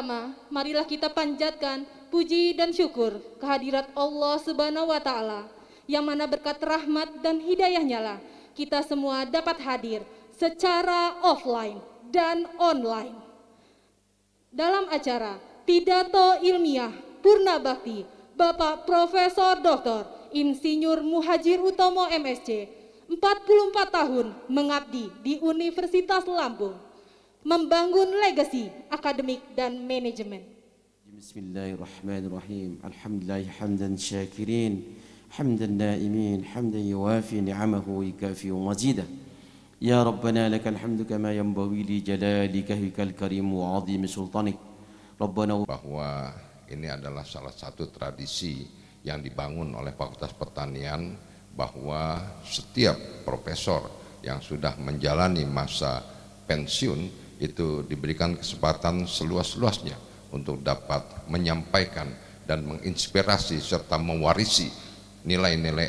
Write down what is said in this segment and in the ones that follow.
Pertama-tama, marilah kita panjatkan puji dan syukur kehadirat Allah Subhanahu wa Ta'ala, yang mana berkat rahmat dan hidayahnya lah kita semua dapat hadir secara offline dan online dalam acara Pidato Ilmiah Purna Bakti Bapak Profesor Dr. Insinyur Muhajir Utomo MSc, 44 tahun mengabdi di Universitas Lampung, membangun legasi akademik dan manajemen. Bismillahirrahmanirrahim. Alhamdulillah hamdan syakirin, hamdan naimin, hamdan yuwafi ni'amahu wa yukafi mazidah. Ya Rabbana lakal hamdu kama yanbaghi li jalalika wal karim wa 'azimi sultanik. Rabbana, bahwa ini adalah salah satu tradisi yang dibangun oleh Fakultas Pertanian, bahwa setiap profesor yang sudah menjalani masa pensiun itu diberikan kesempatan seluas-luasnya untuk dapat menyampaikan dan menginspirasi serta mewarisi nilai-nilai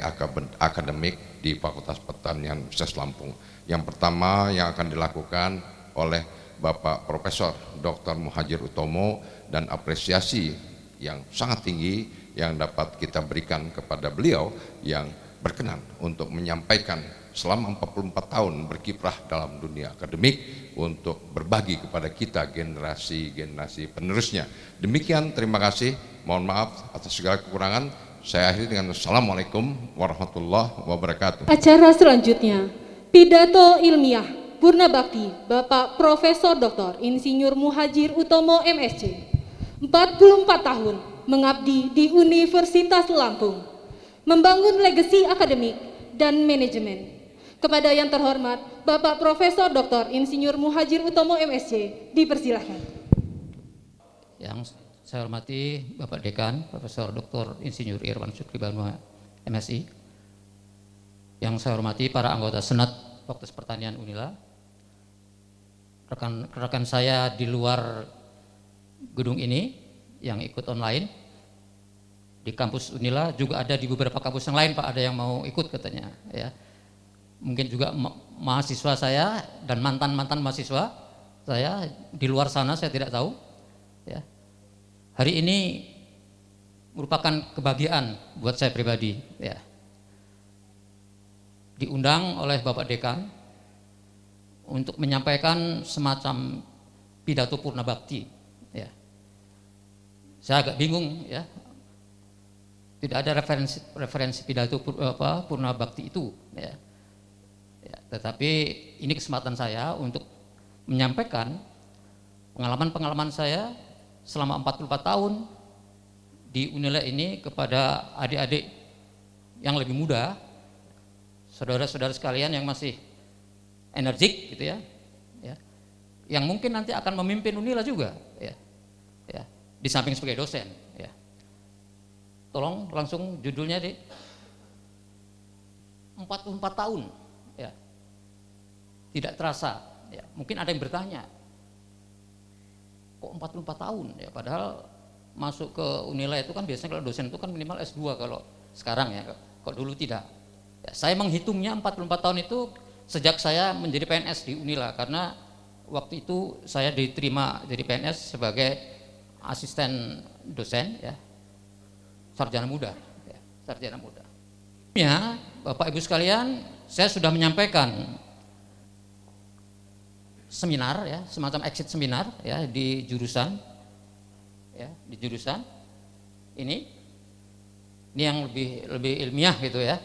akademik di Fakultas Pertanian Universitas Lampung. Yang pertama yang akan dilakukan oleh Bapak Profesor Dr. Muhajir Utomo, dan apresiasi yang sangat tinggi yang dapat kita berikan kepada beliau yang berkenan untuk menyampaikan selama 44 tahun berkiprah dalam dunia akademik untuk berbagi kepada kita generasi-generasi penerusnya. Demikian, terima kasih, mohon maaf atas segala kekurangan. Saya akhiri dengan Assalamualaikum warahmatullahi wabarakatuh. Acara selanjutnya, Pidato Ilmiah Purna Bakti Bapak Profesor Dr. Insinyur Muhajir Utomo MSc, 44 tahun mengabdi di Universitas Lampung, membangun legasi akademik dan manajemen. Kepada yang terhormat Bapak Profesor Dr. Insinyur Muhajir Utomo MSc, dipersilahkan. Yang saya hormati Bapak Dekan Profesor Dr. Insinyur Irwan Syukri Banua MSI, yang saya hormati para anggota Senat Fakultas Pertanian Unila, rekan-rekan saya di luar gedung ini yang ikut online di kampus Unila, juga ada di beberapa kampus yang lain Pak, ada yang mau ikut katanya ya. Mungkin juga mahasiswa saya dan mantan-mantan mahasiswa saya di luar sana, saya tidak tahu ya. Hari ini merupakan kebahagiaan buat saya pribadi ya, diundang oleh Bapak Dekan untuk menyampaikan semacam pidato purna bakti ya. Saya agak bingung ya, tidak ada referensi pidato purna bakti itu ya. Ya, tetapi ini kesempatan saya untuk menyampaikan pengalaman-pengalaman saya selama 44 tahun di Unila ini kepada adik-adik yang lebih muda, saudara-saudara sekalian yang masih energik gitu ya, ya, yang mungkin nanti akan memimpin Unila juga ya, ya, di samping sebagai dosen ya. Tolong langsung judulnya di 44 tahun ya, tidak terasa ya. Mungkin ada yang bertanya, kok 44 tahun ya, padahal masuk ke Unila itu kan biasanya kalau dosen itu kan minimal S2 kalau sekarang ya, kok dulu tidak ya. Saya menghitungnya 44 tahun itu sejak saya menjadi PNS di Unila, karena waktu itu saya diterima jadi PNS sebagai asisten dosen ya, sarjana muda ya, sarjana muda ya. Bapak Ibu sekalian, saya sudah menyampaikan seminar ya, semacam exit seminar ya di jurusan ya, di jurusan ini yang lebih ilmiah gitu ya.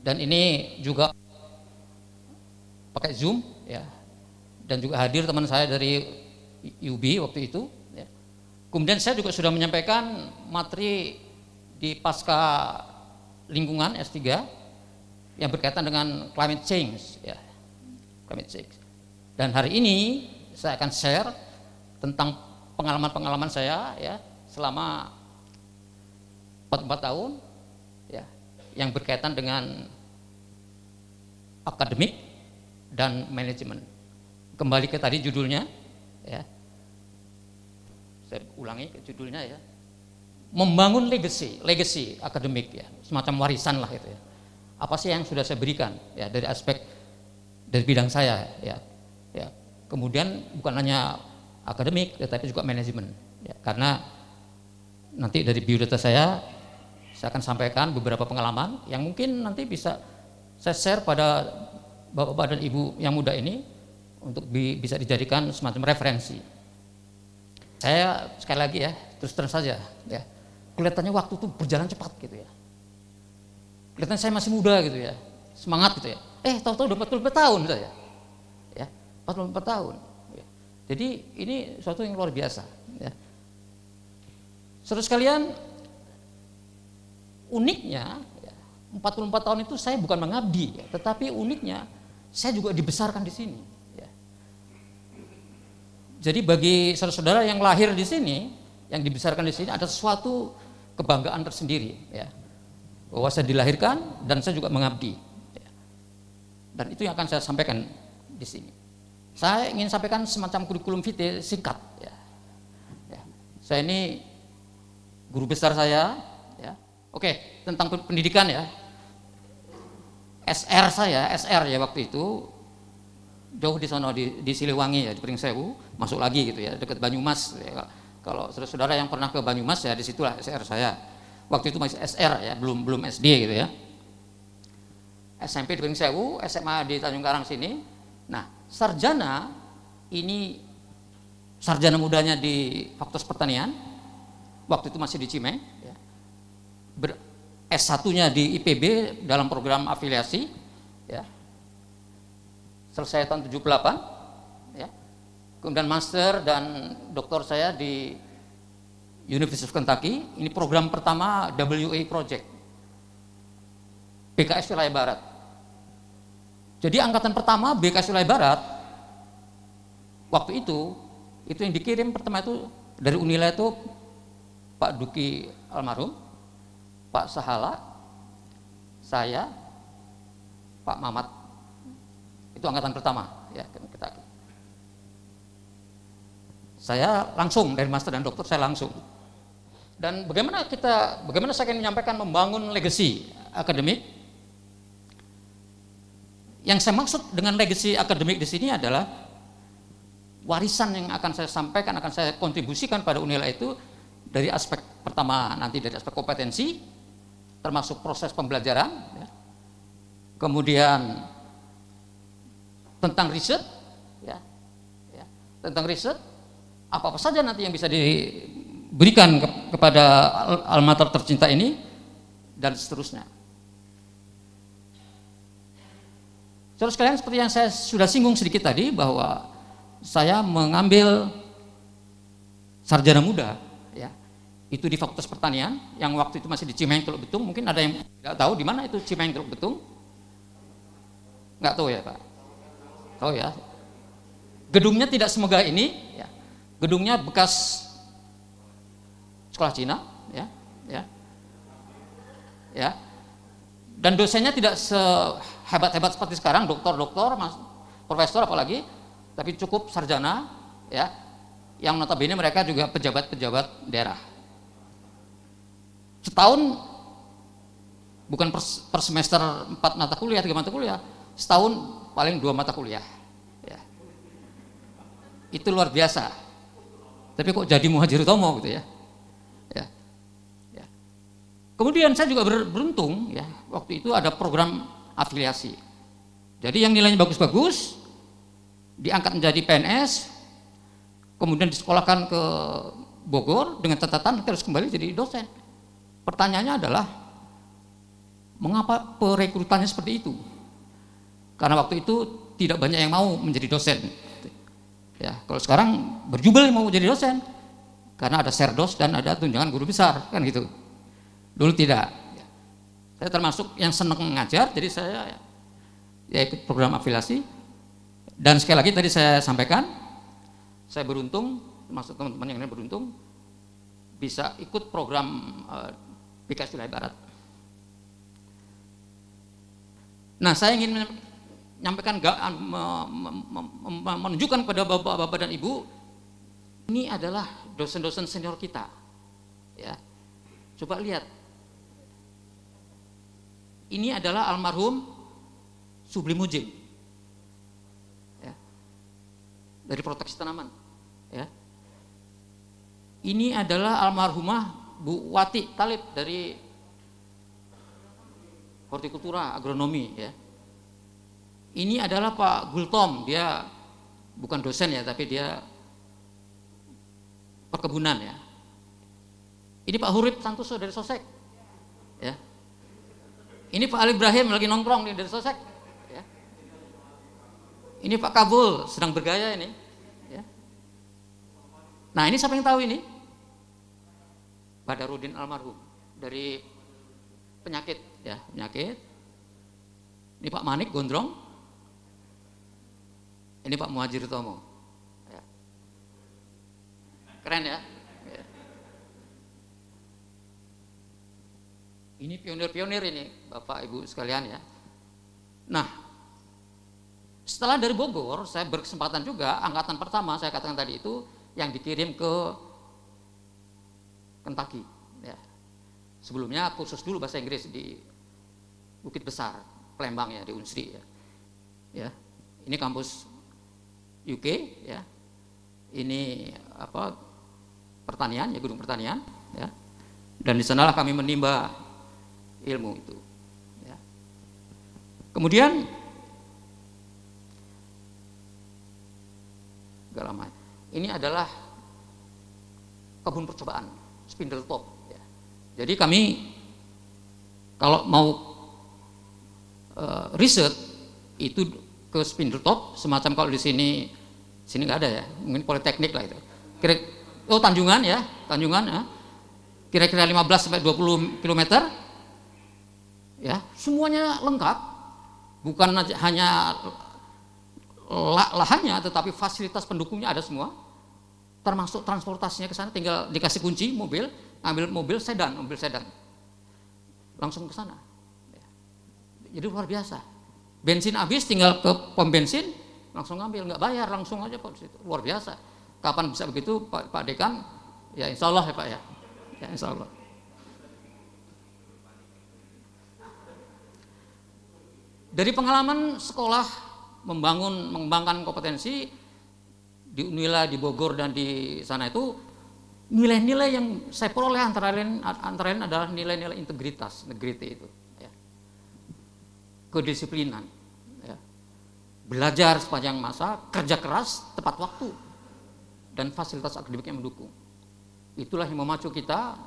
Dan ini juga pakai Zoom ya, dan juga hadir teman saya dari UB waktu itu ya. Kemudian saya juga sudah menyampaikan materi di pasca lingkungan S3 yang berkaitan dengan climate change ya, climate change. Dan hari ini saya akan share tentang pengalaman-pengalaman saya ya selama 44 tahun ya, yang berkaitan dengan akademik dan manajemen. Kembali ke tadi judulnya ya, saya ulangi ke judulnya ya, membangun legacy akademik ya, semacam warisan lah itu ya. Apa sih yang sudah saya berikan ya dari aspek dari bidang saya ya, ya. Kemudian bukan hanya akademik tetapi juga manajemen. Ya, karena nanti dari biodata saya akan sampaikan beberapa pengalaman yang mungkin nanti bisa saya share pada bapak-bapak dan ibu yang muda ini untuk bisa dijadikan semacam referensi. Saya sekali lagi ya, terus terang saja ya, kelihatannya waktu itu berjalan cepat gitu ya. Kelihatannya saya masih muda gitu ya, semangat gitu ya. Tahu-tahu udah 44 tahun gitu ya. Ya, 44 tahun. Ya. Jadi ini suatu yang luar biasa ya. Saudara sekalian, uniknya ya, 44 tahun itu saya bukan mengabdi ya, tetapi uniknya saya juga dibesarkan di sini. Jadi bagi saudara-saudara yang lahir di sini, yang dibesarkan di sini ada sesuatu kebanggaan tersendiri, ya. Bahwa saya dilahirkan dan saya juga mengabdi. Ya. Dan itu yang akan saya sampaikan di sini. Saya ingin sampaikan semacam kurikulum vitae singkat. Ya. Ya. Saya ini guru besar saya, ya. Oke, tentang pendidikan ya. SR ya waktu itu. Jauh di sana di Siliwangi ya, di Pringsewu, masuk lagi gitu ya, dekat Banyumas ya. Kalau saudara-saudara yang pernah ke Banyumas ya, disitulah SR saya. Waktu itu masih SR ya, belum SD gitu ya. SMP di Pringsewu, SMA di Tanjung Karang sini. Nah, sarjana ini sarjana mudanya di Fakultas Pertanian. Waktu itu masih di Cimeng ya. S1-nya di IPB dalam program afiliasi ya. Selesai tahun 78 ya. Kemudian master dan doktor saya di University of Kentucky. Ini program pertama WA project BKS Wilayah Barat. Jadi angkatan pertama BKS Wilayah Barat waktu itu yang dikirim pertama itu dari Unila itu Pak Duki almarhum, Pak Sahala, saya, Pak Mamat. Itu angkatan pertama ya, kita. Saya langsung dari master dan doktor saya langsung. Dan bagaimana saya akan menyampaikan membangun legacy akademik? Yang saya maksud dengan legacy akademik di sini adalah warisan yang akan saya sampaikan, akan saya kontribusikan pada Unila itu dari aspek pertama nanti dari aspek kompetensi, termasuk proses pembelajaran, ya. Kemudian tentang riset, ya, tentang riset apa saja nanti yang bisa diberikan kepada alma mater tercinta ini dan seterusnya. Saudara sekalian, seperti yang saya sudah singgung sedikit tadi bahwa saya mengambil sarjana muda, ya, itu di Fakultas Pertanian yang waktu itu masih di Cimeng Teluk Betung. Mungkin ada yang tidak tahu di mana itu Cimeng Teluk Betung, nggak tahu ya Pak. Oh ya, gedungnya tidak semegah ini, ya. Gedungnya bekas sekolah Cina, ya. Dan dosennya tidak sehebat-hebat seperti sekarang, doktor, profesor apalagi, tapi cukup sarjana, ya. Yang notabene mereka juga pejabat-pejabat daerah. Setahun, bukan per semester 4 mata kuliah, 3 mata kuliah, setahun paling 2 mata kuliah ya. Itu luar biasa. Tapi kok jadi Muhajir Utomo gitu ya. Ya. Kemudian saya juga beruntung ya, waktu itu ada program afiliasi. Jadi yang nilainya bagus-bagus diangkat menjadi PNS, kemudian disekolahkan ke Bogor dengan catatan terus kembali jadi dosen. Pertanyaannya adalah mengapa perekrutannya seperti itu? Karena waktu itu tidak banyak yang mau menjadi dosen. Ya, kalau sekarang berjubel mau menjadi dosen, karena ada serdos dan ada tunjangan guru besar, kan gitu. Dulu tidak. Saya termasuk yang senang mengajar, jadi saya ya ikut program afiliasi. Dan sekali lagi tadi saya sampaikan, saya beruntung, termasuk teman-teman yang lain beruntung, bisa ikut program BKS Wilayah Barat. Nah, saya ingin menyampaikan, menunjukkan kepada bapak-bapak dan ibu, ini adalah dosen-dosen senior kita. Ya, coba lihat, ini adalah almarhum Subli Mujib, ya, dari proteksi tanaman, ya. Ini adalah almarhumah Bu Wati Talib dari Hortikultura Agronomi ya. Ini adalah Pak Gultom, dia bukan dosen ya, tapi dia perkebunan ya. Ini Pak Hurib Santoso dari Sosek ya. Ini Pak Ali Ibrahim lagi nongkrong nih dari Sosek ya. Ini Pak Kabul sedang bergaya ini ya. Nah, ini siapa yang tahu ini? Badarudin almarhum dari penyakit ya, penyakit. Ini Pak Manik Gondrong. Ini Pak Muhajir Tomo. Ya. Keren ya. Ya. Ini pionir-pionir ini Bapak Ibu sekalian ya. Nah, setelah dari Bogor, saya berkesempatan juga angkatan pertama saya katakan tadi itu yang dikirim ke Kentucky ya. Sebelumnya kursus dulu bahasa Inggris di Bukit Besar, Palembang ya, di Unsri ya. Ya. Ini kampus UK ya. Ini apa? Pertanian ya, gedung pertanian ya. Dan di sanalah kami menimba ilmu itu ya. Kemudian gak lama. Ini adalah kebun percobaan spindle top ya. Jadi kami kalau mau riset itu ke spindle top, semacam kalau di sini nggak ada ya, mungkin Politeknik lah itu. Tanjungan ya, kira-kira 15 sampai 20 km ya, semuanya lengkap, bukan hanya lahannya, tetapi fasilitas pendukungnya ada semua. Termasuk transportasinya ke sana, tinggal dikasih kunci mobil, ambil mobil sedan, langsung ke sana. Jadi luar biasa. Bensin habis, tinggal ke pom bensin, langsung ngambil, nggak bayar, langsung aja Pak, luar biasa. Kapan bisa begitu Pak Dekan? Ya insya Allah ya Pak ya. Ya insya Allah. Dari pengalaman sekolah mengembangkan kompetensi di Unila, di Bogor dan di sana itu, nilai-nilai yang saya peroleh antara lain adalah nilai-nilai integritas, integrity itu ya. Kedisiplinan ya. Belajar sepanjang masa, kerja keras tepat waktu, dan fasilitas akademik yang mendukung. Itulah yang memacu kita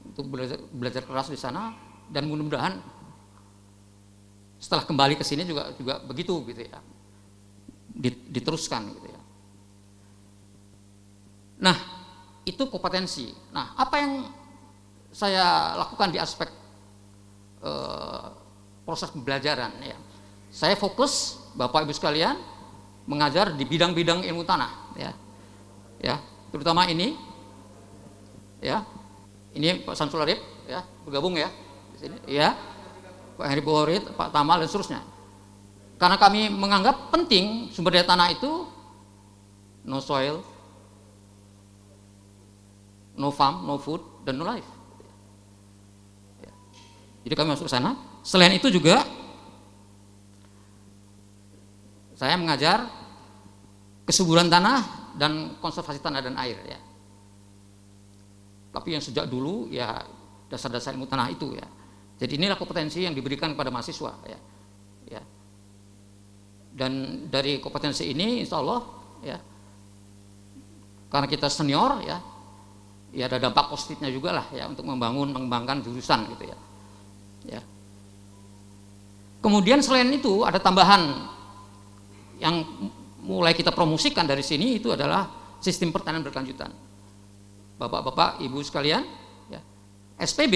untuk belajar keras di sana, dan mudah-mudahan setelah kembali ke sini juga begitu gitu ya. Diteruskan gitu ya. Nah, itu kompetensi. Nah, apa yang saya lakukan di aspek proses pembelajaran ya. Saya fokus Bapak Ibu sekalian mengajar di bidang-bidang ilmu tanah ya. Ya, terutama ini ya. Ini Pak Samsul Arif ya, bergabung ya di sini ya. Pak Heri Bohorit, Pak Tamal dan seterusnya. Karena kami menganggap penting sumber daya tanah itu no soil, no farm, no food, dan no life. Ya. Jadi kami masuk ke sana. Selain itu juga saya mengajar kesuburan tanah dan konservasi tanah dan air ya. Tapi yang sejak dulu ya dasar-dasar ilmu tanah itu ya. Jadi inilah kompetensi yang diberikan kepada mahasiswa ya. Ya. Dan dari kompetensi ini insya Allah ya, karena kita senior ya, ya ada dampak positifnya juga lah ya untuk mengembangkan jurusan gitu ya. Ya. Kemudian selain itu ada tambahan yang mulai kita promosikan dari sini, itu adalah sistem pertanian berkelanjutan. Bapak-bapak, ibu sekalian, ya, SPB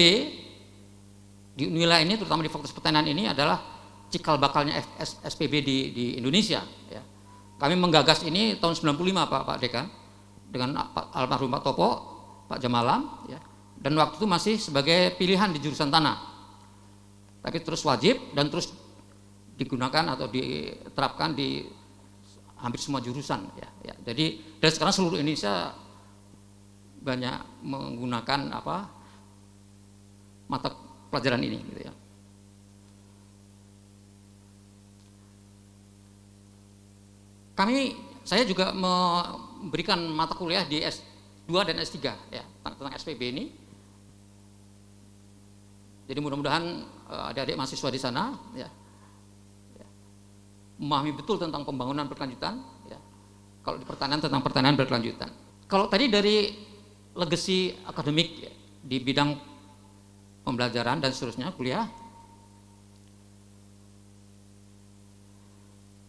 di Unila ini, terutama di Fakultas Pertanian ini adalah cikal bakalnya SPB di Indonesia. Ya. Kami menggagas ini tahun 95 Pak Dekan dengan almarhum Pak Topo, Pak Jamalam, ya. Dan waktu itu masih sebagai pilihan di jurusan tanah, tapi terus wajib dan terus digunakan atau diterapkan di hampir semua jurusan. Ya. Ya. Jadi dari sekarang seluruh Indonesia banyak menggunakan mata pelajaran ini, gitu ya. Saya juga memberikan mata kuliah di S2 dan S3 ya. tentang SPB ini. Jadi mudah-mudahan adik-adik mahasiswa di sana ya, memahami betul tentang pembangunan berkelanjutan. Ya. Kalau di pertanian tentang pertanian berkelanjutan. Kalau tadi dari legacy akademik ya, di bidang pembelajaran dan seterusnya kuliah.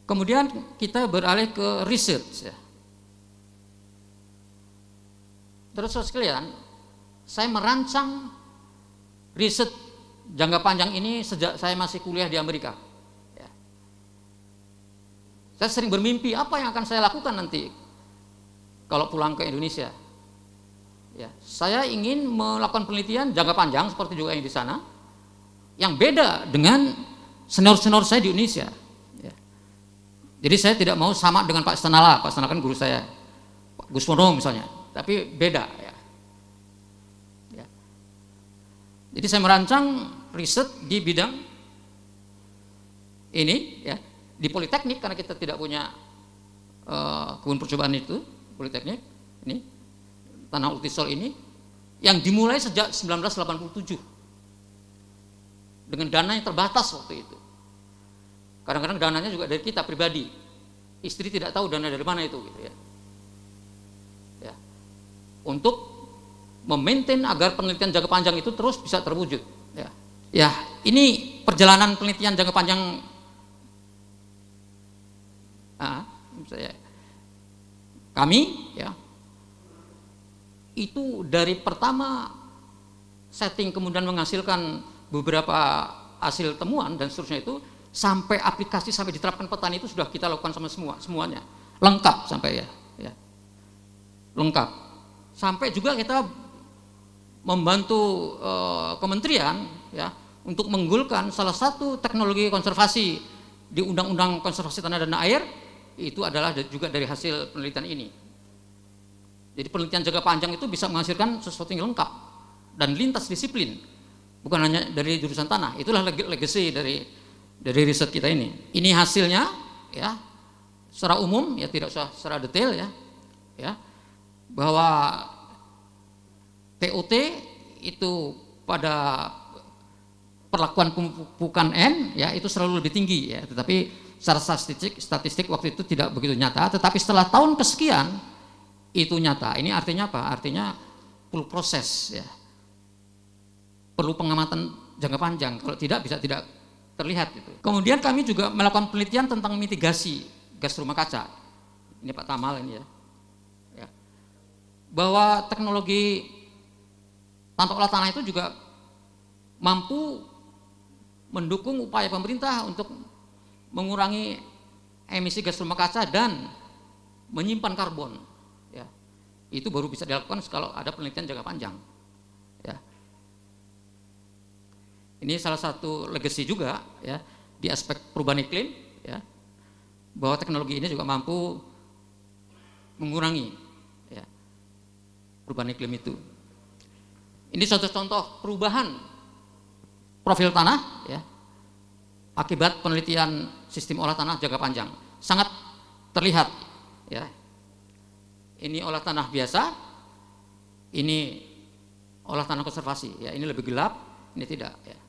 Kemudian kita beralih ke research ya. Terus sekalian, saya merancang riset jangka panjang ini sejak saya masih kuliah di Amerika. Ya. Saya sering bermimpi apa yang akan saya lakukan nanti kalau pulang ke Indonesia. Ya, saya ingin melakukan penelitian jangka panjang seperti juga yang di sana, yang beda dengan senior-senior saya di Indonesia. Ya. Jadi saya tidak mau sama dengan Pak Stanala. Pak Stanala kan guru saya, Pak Gus Mono misalnya, tapi beda. Ya. Ya. Jadi saya merancang riset di bidang ini, ya, di Politeknik karena kita tidak punya kebun percobaan itu, Politeknik ini. Tanah Ultisol ini yang dimulai sejak 1987 dengan dana yang terbatas waktu itu. Kadang-kadang dananya juga dari kita pribadi, istri tidak tahu dana dari mana itu, gitu ya. Ya. Untuk memaintain agar penelitian jangka panjang itu terus bisa terwujud. Ya, ya ini perjalanan penelitian jangka panjang. Kami, ya. Itu dari pertama setting kemudian menghasilkan beberapa hasil temuan dan seterusnya itu sampai aplikasi sampai diterapkan petani itu sudah kita lakukan sama semuanya lengkap sampai ya lengkap sampai juga kita membantu kementerian ya untuk mengunggulkan salah satu teknologi konservasi di Undang-Undang Konservasi Tanah dan Air itu adalah juga dari hasil penelitian ini. Jadi penelitian jangka panjang itu bisa menghasilkan sesuatu yang lengkap dan lintas disiplin, bukan hanya dari jurusan tanah. Itulah legacy dari riset kita ini. Ini hasilnya, ya, secara umum, ya tidak usah secara detail ya, bahwa TOT itu pada perlakuan pemupukan N, ya itu selalu lebih tinggi, ya. Tetapi secara statistik waktu itu tidak begitu nyata. Tetapi setelah tahun kesekian itu nyata. Ini artinya apa? Artinya perlu proses ya. Perlu pengamatan jangka panjang. Kalau tidak bisa tidak terlihat itu. Kemudian kami juga melakukan penelitian tentang mitigasi gas rumah kaca. Ini Pak Tamal ini ya. Bahwa teknologi tanpa olah tanah itu juga mampu mendukung upaya pemerintah untuk mengurangi emisi gas rumah kaca dan menyimpan karbon. Itu baru bisa dilakukan kalau ada penelitian jangka panjang. Ya. Ini salah satu legacy juga ya di aspek perubahan iklim ya, bahwa teknologi ini juga mampu mengurangi ya, perubahan iklim itu. Ini suatu contoh perubahan profil tanah ya akibat penelitian sistem olah tanah jangka panjang. Sangat terlihat ya. Ini olah tanah biasa, ini olah tanah konservasi. Ya, ini lebih gelap, ini tidak. Ya.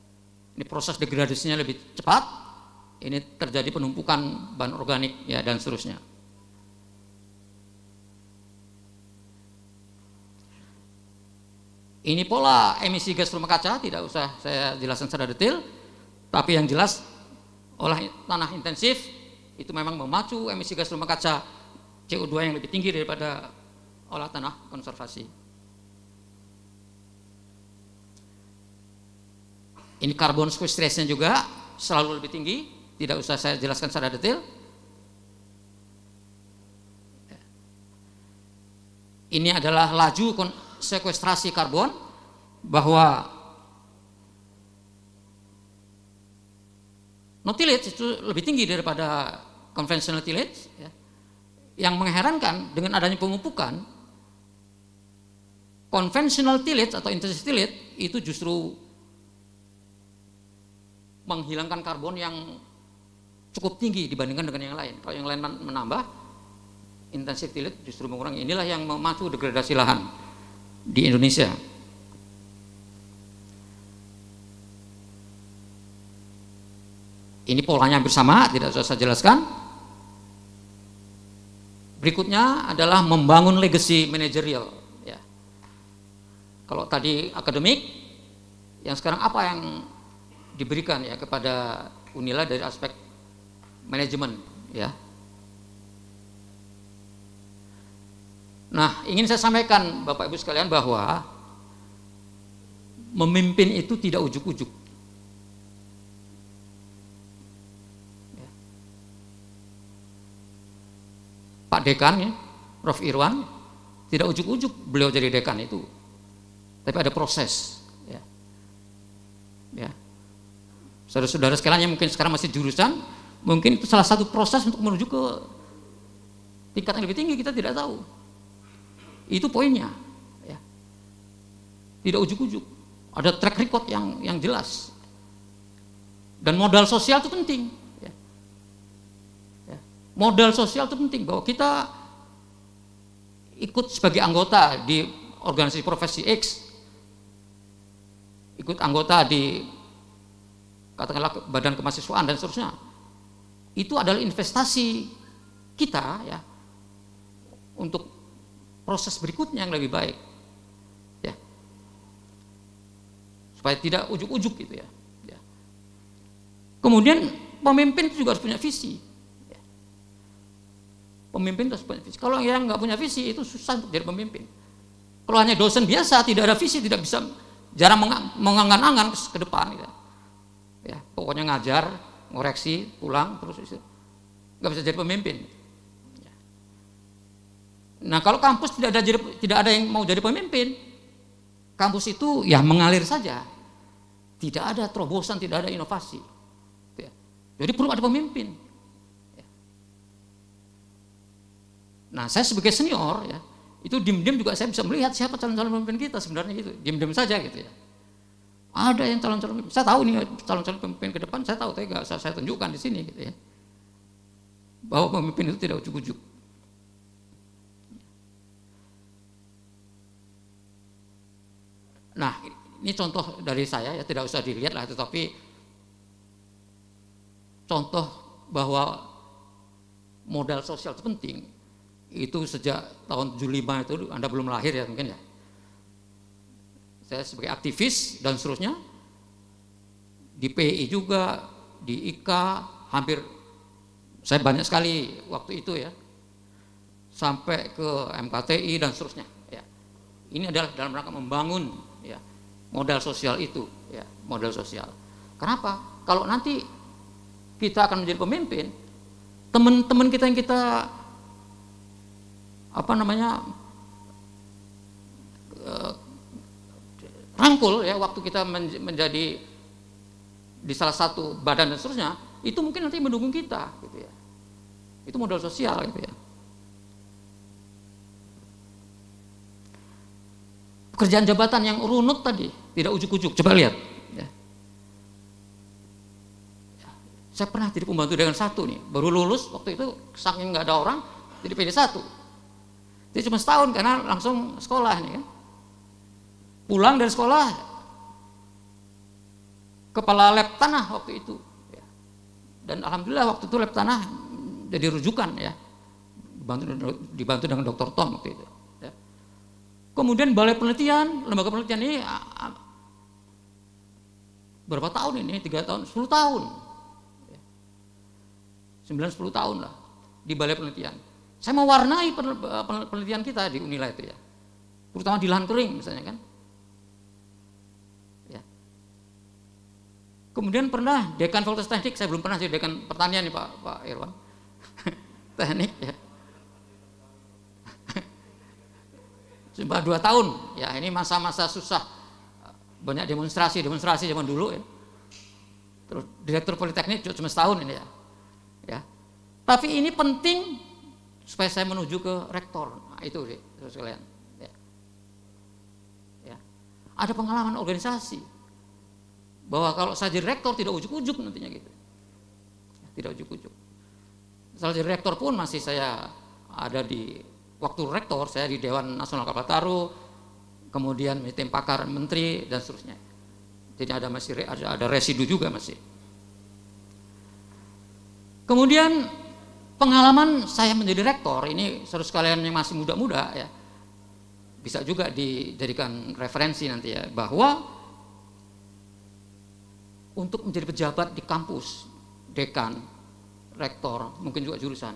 Ini proses degradasinya lebih cepat. Ini terjadi penumpukan bahan organik ya dan seterusnya. Ini pola emisi gas rumah kaca, tidak usah saya jelaskan secara detail. Tapi yang jelas olah tanah intensif itu memang memacu emisi gas rumah kaca CO2 yang lebih tinggi daripada olah tanah konservasi. Ini carbon sequestration juga selalu lebih tinggi, tidak usah saya jelaskan secara detail. Ini adalah laju sekuestrasi karbon, bahwa no tillage itu lebih tinggi daripada conventional tillage ya. Yang mengherankan dengan adanya pemupukan, conventional tillage atau intensive tillage itu justru menghilangkan karbon yang cukup tinggi dibandingkan dengan yang lain. Kalau yang lain menambah, intensive tillage justru mengurangi. Inilah yang memacu degradasi lahan. di Indonesia. Ini polanya hampir sama, tidak usah saya jelaskan. Berikutnya adalah membangun legacy manajerial. Ya. Kalau tadi akademik, yang sekarang apa yang diberikan ya kepada Unila dari aspek manajemen, ya. Nah, ingin saya sampaikan Bapak Ibu sekalian bahwa memimpin itu tidak ujuk-ujuk. Pak Dekan ya, Prof. Irwan, tidak ujuk-ujuk beliau jadi dekan itu, tapi ada proses. Ya. Ya. Saudara-saudara sekalian yang mungkin sekarang masih jurusan, mungkin itu salah satu proses untuk menuju ke tingkat yang lebih tinggi, kita tidak tahu. Itu poinnya. Ya. Tidak ujuk-ujuk, ada track record yang jelas. Dan modal sosial itu penting. Modal sosial itu penting, bahwa kita ikut sebagai anggota di organisasi profesi X, ikut anggota di katakanlah badan kemahasiswaan dan seterusnya, itu adalah investasi kita ya untuk proses berikutnya yang lebih baik, ya, supaya tidak ujuk-ujuk gitu ya. Kemudian pemimpin itu juga harus punya visi. Pemimpin harus punya visi. Kalau yang nggak punya visi itu susah untuk jadi pemimpin. Kalau hanya dosen biasa tidak ada visi, tidak bisa, jarang mengangan-angan ke depan. Gitu. Ya, pokoknya ngajar, ngoreksi, pulang terus itu nggak bisa jadi pemimpin. Ya. Nah kalau kampus tidak ada yang mau jadi pemimpin, kampus itu ya mengalir saja, tidak ada terobosan, tidak ada inovasi. Ya. Jadi perlu ada pemimpin. Nah, saya sebagai senior ya, itu diam-diam juga saya bisa melihat siapa calon-calon pemimpin kita sebenarnya gitu. Diam-diam saja gitu ya. Ada yang calon-calon pemimpin, saya tahu nih calon-calon pemimpin ke depan, saya tahu, tapi nggak saya tunjukkan di sini gitu ya. Bahwa pemimpin itu tidak ujuk-ujuk. Nah, ini contoh dari saya ya, tidak usah dilihat lah, tetapi contoh bahwa modal sosial itu penting. Itu sejak tahun 75 itu, Anda belum lahir ya mungkin ya. Saya sebagai aktivis dan seterusnya, di PI juga, di IKA, hampir saya banyak sekali waktu itu ya, sampai ke MKTI dan seterusnya. Ya. Ini adalah dalam rangka membangun ya, modal sosial itu, ya, modal sosial. Kenapa? Kalau nanti kita akan menjadi pemimpin, teman-teman kita yang kita rangkul ya waktu kita menjadi di salah satu badan dan seterusnya, itu mungkin nanti mendukung kita gitu ya. Itu modal sosial gitu ya. Pekerjaan jabatan yang runut tadi, tidak ujuk-ujuk, coba lihat ya. Saya pernah jadi pembantu dengan satu nih, baru lulus waktu itu, saking nggak ada orang jadi PD1. Jadi cuma setahun karena langsung sekolah nih kan. Pulang dari sekolah, kepala lab tanah waktu itu. Dan alhamdulillah waktu itu lab tanah jadi rujukan ya. Dibantu dengan Dr. Tom waktu itu. Ya. Kemudian balai penelitian, lembaga penelitian ini berapa tahun ini? 3 tahun, 10 tahun. 9-10 tahun lah di balai penelitian. Saya mewarnai penelitian kita di Unila itu ya, terutama di lahan kering misalnya kan. Ya. Kemudian pernah dekan Fakultas Teknik, saya belum pernah jadi dekan pertanian nih Pak Irwan. Teknik ya. Cuma 2 tahun, ya ini masa-masa susah, banyak demonstrasi zaman dulu ya. Terus direktur Politeknik cuma setahun ini ya. Ya. Tapi ini penting supaya saya menuju ke rektor. Nah, itu sih, sekalian. Ya. Ya. Ada pengalaman organisasi bahwa kalau saya jadi rektor tidak ujuk-ujuk nantinya gitu. Ya, tidak ujuk-ujuk. Setelah jadi rektor pun masih saya ada di waktu rektor saya di Dewan Nasional Kapal Taruh, kemudian tim pakar menteri dan seterusnya. Jadi ada residu juga masih. Kemudian pengalaman saya menjadi rektor ini, saudara sekalian yang masih muda-muda ya, bisa juga dijadikan referensi nanti ya, bahwa untuk menjadi pejabat di kampus, dekan, rektor, mungkin juga jurusan,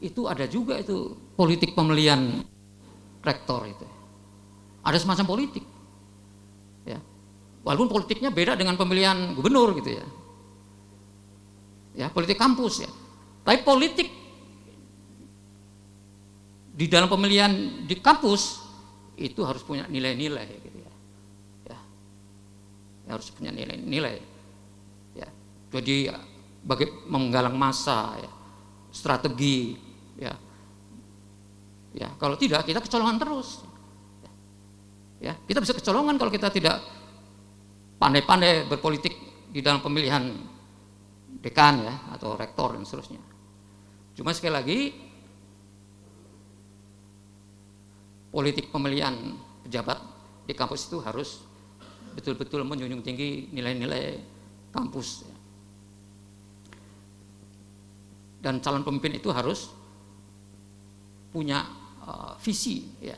itu ada juga itu politik pemilihan rektor itu. Ada semacam politik. Ya. Walaupun politiknya beda dengan pemilihan gubernur gitu ya. Ya, politik kampus ya. Tapi politik di dalam pemilihan di kampus itu harus punya nilai-nilai gitu ya. Ya. Harus punya nilai-nilai. Ya. Jadi bagi menggalang massa ya, strategi ya. Ya, kalau tidak kita kecolongan terus. Ya, kita bisa kecolongan kalau kita tidak pandai-pandai berpolitik di dalam pemilihan dekan ya atau rektor dan seterusnya. Cuma sekali lagi politik pemilihan pejabat di kampus itu harus betul-betul menjunjung tinggi nilai-nilai kampus. Ya. Dan calon pemimpin itu harus punya visi ya.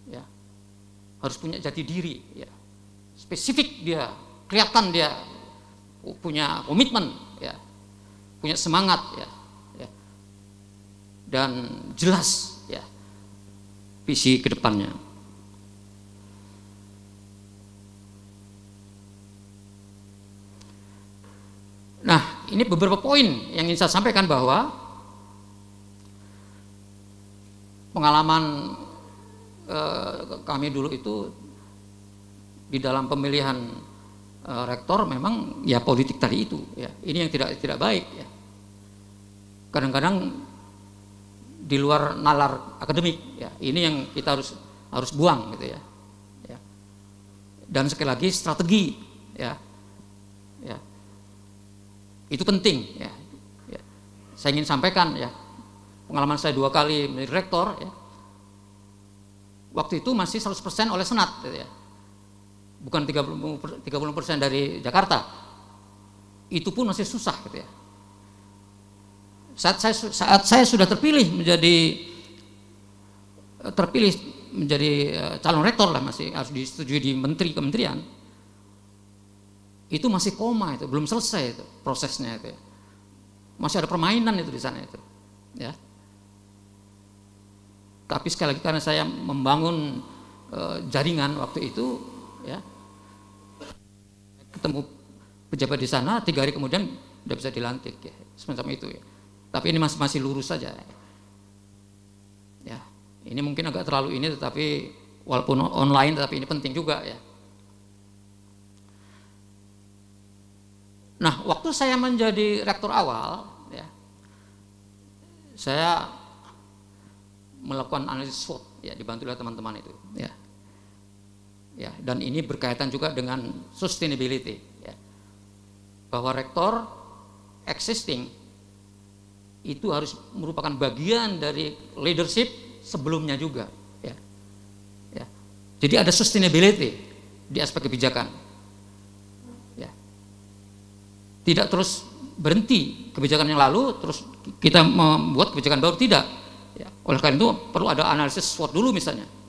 Ya. Harus punya jati diri ya. Spesifik dia, kelihatan dia punya komitmen ya, punya semangat ya, ya. Dan jelas ya visi kedepannya. Nah, ini beberapa poin yang ingin saya sampaikan, bahwa pengalaman kami dulu itu di dalam pemilihan rektor memang ya politik tadi itu ya. Ini yang tidak baik ya. Kadang-kadang di luar nalar akademik ya. Ini yang kita harus buang gitu ya. Ya. Dan sekali lagi strategi ya. Ya. Itu penting ya. Ya. Saya ingin sampaikan ya. Pengalaman saya 2 kali menjadi rektor ya. Waktu itu masih 100% oleh senat gitu ya. Bukan 30% dari Jakarta. Itu pun masih susah gitu ya. Saat saya sudah terpilih menjadi calon rektor lah, masih harus disetujui di kementerian. Itu masih koma, itu belum selesai itu prosesnya itu ya. Masih ada permainan itu di sana itu. Ya. Tapi sekali lagi karena saya membangun jaringan waktu itu ya, ketemu pejabat di sana, 3 hari kemudian udah bisa dilantik ya, semacam itu ya. Tapi ini masih lurus saja ya. Ini mungkin agak terlalu ini, tetapi walaupun online tetapi ini penting juga ya. Nah, waktu saya menjadi rektor awal ya, saya melakukan analisis SWOT ya, dibantu oleh teman-teman itu ya. Ya, dan ini berkaitan juga dengan sustainability ya. Bahwa rektor existing itu harus merupakan bagian dari leadership sebelumnya juga ya. Ya. Jadi ada sustainability di aspek kebijakan. Ya. Tidak terus berhenti kebijakan yang lalu terus kita membuat kebijakan baru, tidak. Ya. Oleh karena itu perlu ada analisis SWOT dulu misalnya.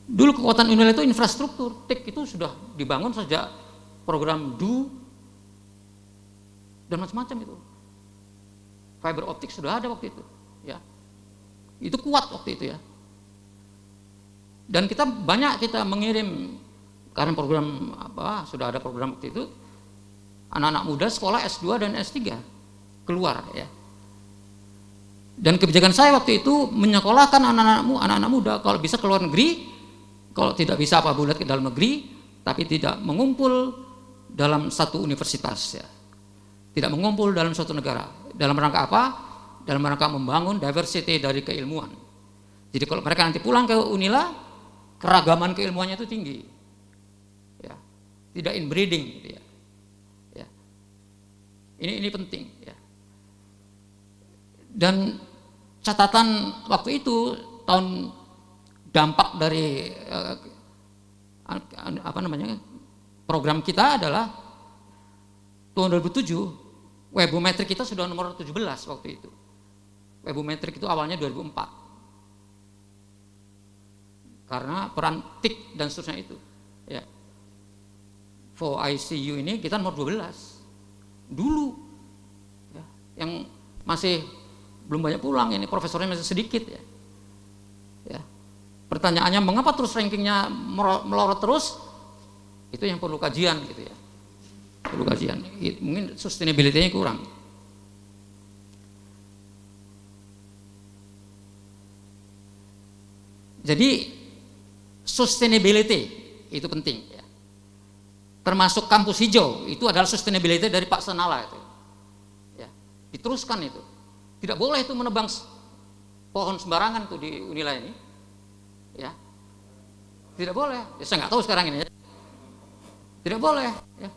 Dulu kekuatan Unila itu infrastruktur, TIK itu sudah dibangun sejak program DO dan macam-macam itu. Fiber optik sudah ada waktu itu, ya. Itu kuat waktu itu ya. Dan kita mengirim, karena program sudah ada program waktu itu, anak-anak muda sekolah S2 dan S3 keluar ya. Dan kebijakan saya waktu itu menyekolahkan anak-anak muda kalau bisa ke luar negeri. Kalau tidak bisa apa bulat ke dalam negeri, tapi tidak mengumpul dalam satu universitas ya. Tidak mengumpul dalam suatu negara. Dalam rangka apa? Dalam rangka membangun diversity dari keilmuan. Jadi kalau mereka nanti pulang ke Unila, keragaman keilmuannya itu tinggi. Ya. Tidak inbreeding gitu ya. Ya. Ini penting ya. Dan catatan waktu itu tahun dampak dari program kita adalah tahun 2007 webometrik kita sudah nomor 17 waktu itu. Webometrik itu awalnya 2004 karena peran TIK dan seterusnya itu ya. For ICU ini kita nomor 12 dulu ya, yang masih belum banyak pulang, ini profesornya masih sedikit ya. Ya. Pertanyaannya mengapa terus rankingnya melorot terus? Itu yang perlu kajian gitu ya. Perlu kajian. Mungkin sustainability-nya kurang. Jadi sustainability itu penting ya. Termasuk kampus hijau itu adalah sustainability dari Pak Senala itu. Ya. Diteruskan itu. Tidak boleh itu menebang pohon sembarangan tuh di Unila ini, ya. Tidak boleh. Ya, saya nggak tahu sekarang ini. Ya. Tidak boleh. Ya.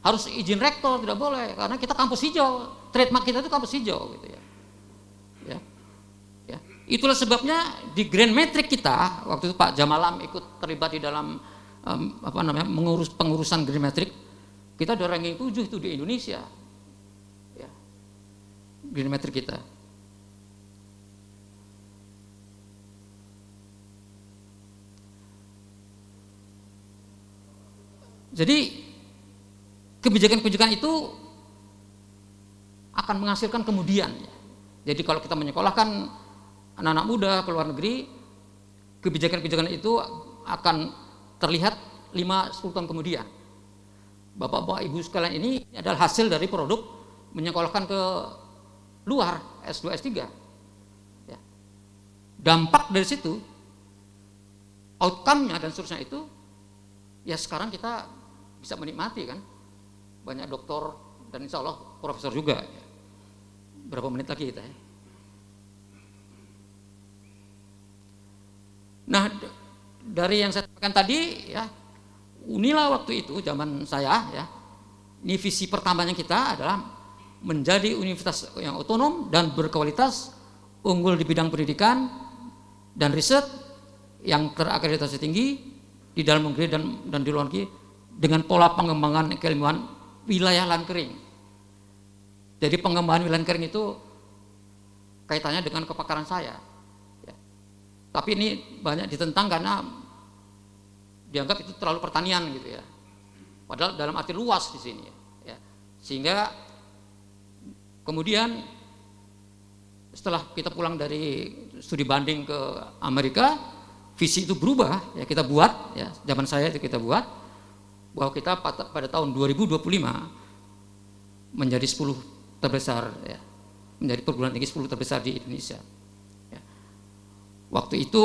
Harus izin rektor, tidak boleh karena kita kampus hijau. Trademark kita itu kampus hijau, gitu ya. Ya. Ya. Itulah sebabnya di Grand Metric kita waktu itu Pak Jamalam ikut terlibat di dalam pengurusan Grand Metric. Kita ada ranking 7 itu di Indonesia. Geometri kita. Jadi kebijakan-kebijakan itu akan menghasilkan kemudian. Jadi kalau kita menyekolahkan anak-anak muda ke luar negeri, kebijakan-kebijakan itu akan terlihat 5-10 tahun kemudian. Bapak-bapak ibu sekalian, ini adalah hasil dari produk menyekolahkan ke luar S2 S3 ya. Dampak dari situ, outcome-nya dan seterusnya itu ya sekarang kita bisa menikmati kan, banyak doktor dan insya Allah profesor juga ya. Berapa menit lagi kita ya. Nah dari yang saya sampaikan tadi ya, Unila waktu itu zaman saya ya, ini visi pertamanya kita adalah menjadi universitas yang otonom dan berkualitas, unggul di bidang pendidikan dan riset yang terakreditasi tinggi di dalam negeri dan di luar negeri dengan pola pengembangan keilmuan wilayah lahan kering. Jadi pengembangan wilayah kering itu kaitannya dengan kepakaran saya. Ya. Tapi ini banyak ditentang karena dianggap itu terlalu pertanian gitu ya. Padahal dalam arti luas di sini ya. Sehingga kemudian setelah kita pulang dari studi banding ke Amerika, visi itu berubah ya, kita buat ya, zaman saya itu kita buat bahwa kita pada tahun 2025 menjadi 10 terbesar ya, menjadi perguruan tinggi 10 terbesar di Indonesia. Ya. Waktu itu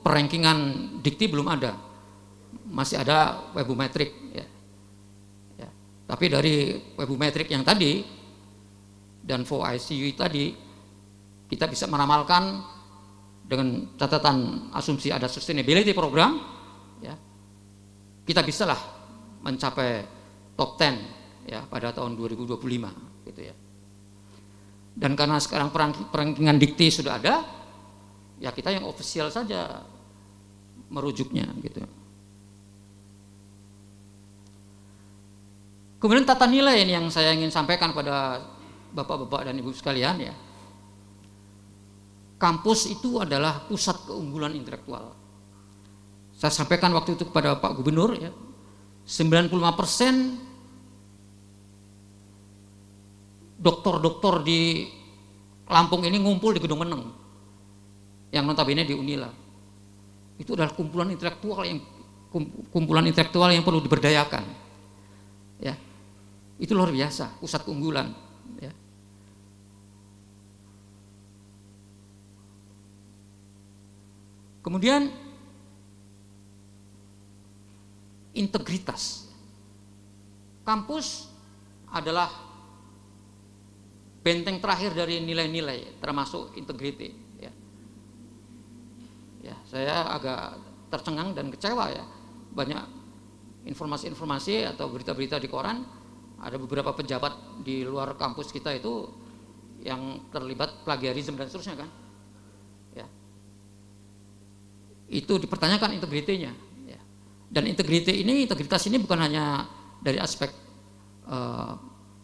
perankingan dikti belum ada, masih ada webometrik ya. Ya. Tapi dari webometrik yang tadi dan for ICU tadi kita bisa meramalkan dengan catatan asumsi ada sustainability program ya, kita bisalah mencapai top 10 ya pada tahun 2025 gitu ya. Dan karena sekarang perankingan dikti sudah ada ya, kita yang official saja merujuknya gitu. Kemudian tata nilai ini yang saya ingin sampaikan pada Bapak-bapak dan Ibu sekalian ya. Kampus itu adalah pusat keunggulan intelektual. Saya sampaikan waktu itu kepada Pak Gubernur ya. 95% doktor-doktor di Lampung ini ngumpul di Gedung Meneng. Yang notabene di Unila. Itu adalah kumpulan intelektual yang perlu diberdayakan. Ya. Itu luar biasa, pusat keunggulan ya. Kemudian integritas. Kampus adalah benteng terakhir dari nilai-nilai termasuk integriti ya. Ya, saya agak tercengang dan kecewa ya. Banyak informasi-informasi atau berita-berita di koran, ada beberapa pejabat di luar kampus kita itu yang terlibat plagiarisme dan seterusnya kan. Ya. itu dipertanyakan integritinya. Ya. Dan integritas ini bukan hanya dari aspek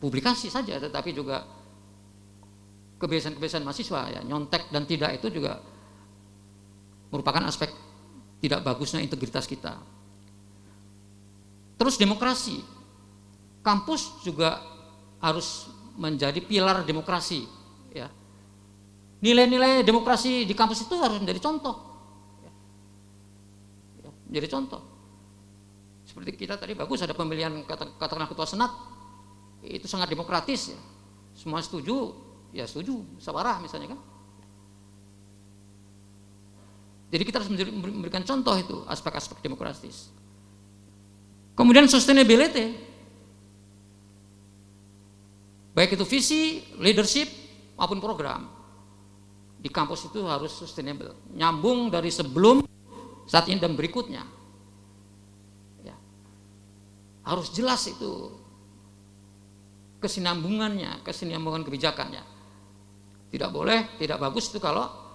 publikasi saja, tetapi juga kebiasaan-kebiasaan mahasiswa, ya, nyontek dan tidak itu juga merupakan aspek tidak bagusnya integritas kita. Terus demokrasi, kampus juga harus menjadi pilar demokrasi. Ya. Nilai-nilai demokrasi di kampus itu harus menjadi contoh. Ya, menjadi contoh. Seperti kita tadi bagus ada pemilihan katakanlah ketua senat, itu sangat demokratis. Ya. Semua setuju, ya setuju, sabarah misalnya kan. Jadi kita harus memberikan contoh itu aspek-aspek demokratis. Kemudian sustainability, baik itu visi, leadership maupun program di kampus itu harus sustainable, nyambung dari sebelum, saat ini dan berikutnya. Ya. Harus jelas itu kesinambungannya, kesinambungan kebijakannya. Tidak boleh, tidak bagus itu kalau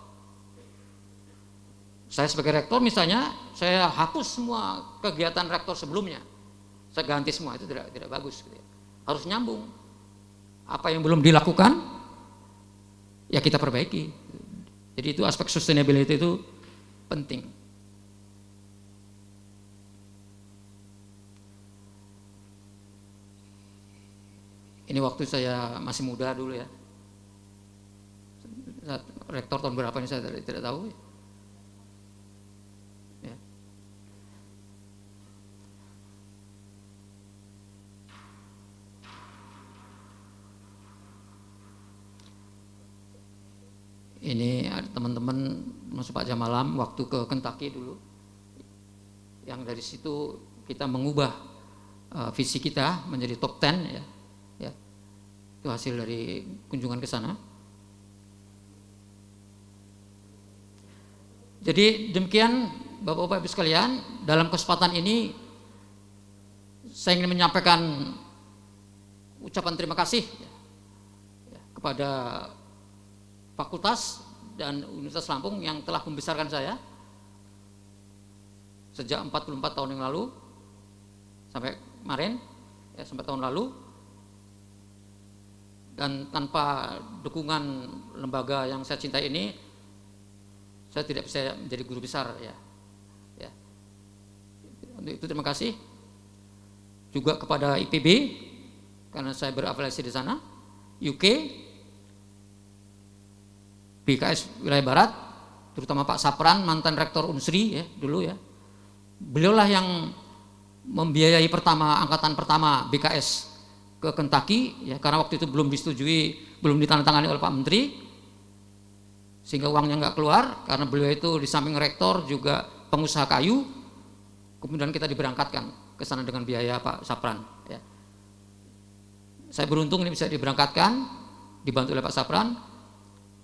saya sebagai rektor misalnya, saya hapus semua kegiatan rektor sebelumnya, saya ganti semua, itu tidak bagus. Harus nyambung. Apa yang belum dilakukan, ya kita perbaiki. Jadi itu aspek sustainability itu penting. Ini waktu saya masih muda dulu ya. Rektor tahun berapa ini saya tidak tahu. Ya. Ini ada teman-teman masuk Pak Jamalam waktu ke Kentucky dulu, yang dari situ kita mengubah visi kita menjadi top 10 ya. Ya. Itu hasil dari kunjungan ke sana. Jadi demikian Bapak-Bapak Ibu sekalian, dalam kesempatan ini saya ingin menyampaikan ucapan terima kasih ya, kepada Fakultas dan Universitas Lampung yang telah membesarkan saya sejak 44 tahun yang lalu sampai kemarin, ya, sampai tahun lalu, dan tanpa dukungan lembaga yang saya cintai ini, saya tidak bisa menjadi guru besar ya. Ya. Untuk itu terima kasih juga kepada IPB karena saya berafiliasi di sana, UK, BKS Wilayah Barat, terutama Pak Sapran, mantan rektor Unsri ya dulu ya. Beliaulah yang membiayai angkatan pertama BKS ke Kentucky ya, karena waktu itu belum disetujui, belum ditandatangani oleh Pak Menteri, sehingga uangnya nggak keluar karena beliau itu di samping rektor juga pengusaha kayu. Kemudian kita diberangkatkan ke sana dengan biaya Pak Sapran ya. Saya beruntung ini bisa diberangkatkan, dibantu oleh Pak Sapran.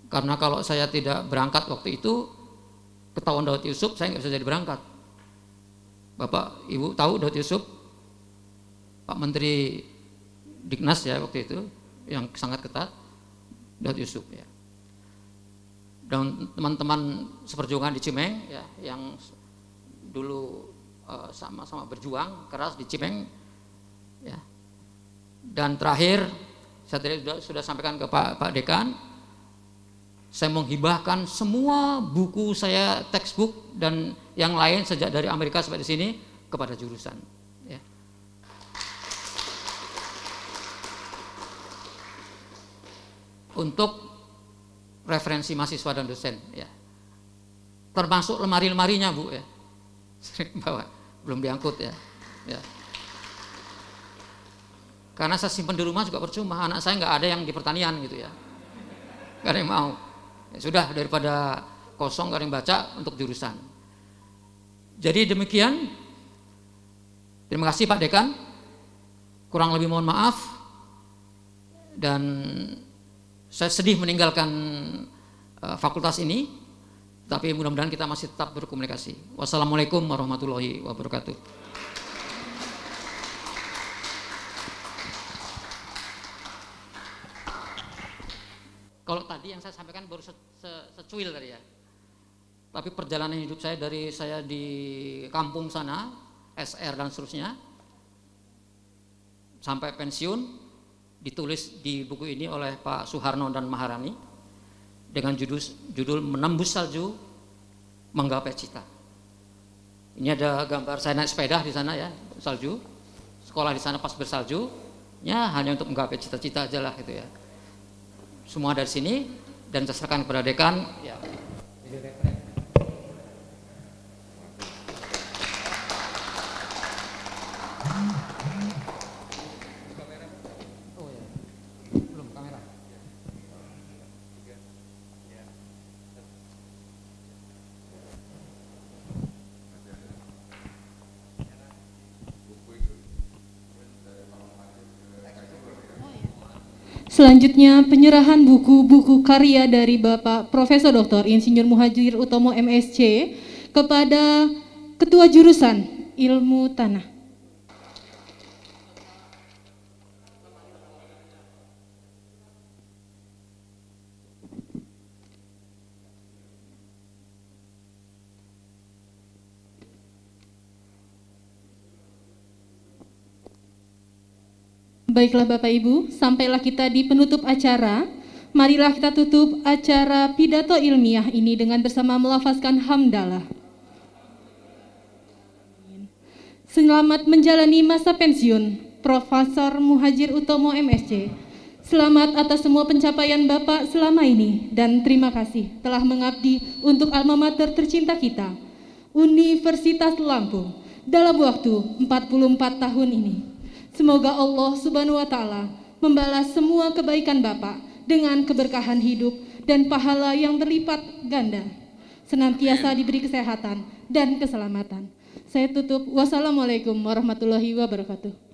Karena kalau saya tidak berangkat waktu itu, ketahuan Daud Yusuf, saya nggak bisa jadi berangkat. Bapak Ibu tahu Daud Yusuf, Pak Menteri Dignas ya waktu itu, yang sangat ketat, Daud Yusuf ya. Dan teman-teman seperjuangan di Cimeng ya, yang dulu sama-sama berjuang keras di Cimeng ya. Dan terakhir, saya tadi sudah sampaikan ke Pak Dekan, saya menghibahkan semua buku saya, textbook dan yang lain sejak dari Amerika sampai di sini kepada jurusan. Ya. Untuk referensi mahasiswa dan dosen, ya. Termasuk lemari-lemarinya Bu, ya. Bawa, belum diangkut ya. Ya. Karena saya simpan di rumah juga percuma, anak saya nggak ada yang di pertanian gitu ya, nggak ada yang mau. Ya sudah, daripada kosong gak ada yang baca untuk jurusan. Jadi demikian. Terima kasih Pak Dekan. Kurang lebih mohon maaf. Dan saya sedih meninggalkan fakultas ini. Tapi mudah-mudahan kita masih tetap berkomunikasi. Wassalamualaikum warahmatullahi wabarakatuh. Kalau tadi yang saya sampaikan baru secuil tadi ya. Tapi perjalanan hidup saya dari saya di kampung sana, SR dan seterusnya, sampai pensiun, ditulis di buku ini oleh Pak Suharno dan Maharani dengan judul Menembus Salju, Menggapai Cita. Ini ada gambar saya naik sepeda di sana ya, salju, sekolah di sana pas bersalju, ya hanya untuk menggapai cita-cita aja lah gitu ya. Semua dari sini dan saya serahkan kepada dekan. Ya. Selanjutnya penyerahan buku-buku karya dari Bapak Profesor Dr. Insinyur Muhajir Utomo MSc kepada Ketua Jurusan Ilmu Tanah. Baiklah Bapak Ibu, sampailah kita di penutup acara. Marilah kita tutup acara pidato ilmiah ini dengan bersama melafazkan hamdalah. Selamat menjalani masa pensiun, Profesor Muhajir Utomo MSc. Selamat atas semua pencapaian Bapak selama ini dan terima kasih telah mengabdi untuk alma mater tercinta kita, Universitas Lampung, dalam waktu 44 tahun ini. Semoga Allah Subhanahu wa Ta'ala membalas semua kebaikan Bapak dengan keberkahan hidup dan pahala yang berlipat ganda. Senantiasa diberi kesehatan dan keselamatan. Saya tutup. Wassalamualaikum warahmatullahi wabarakatuh.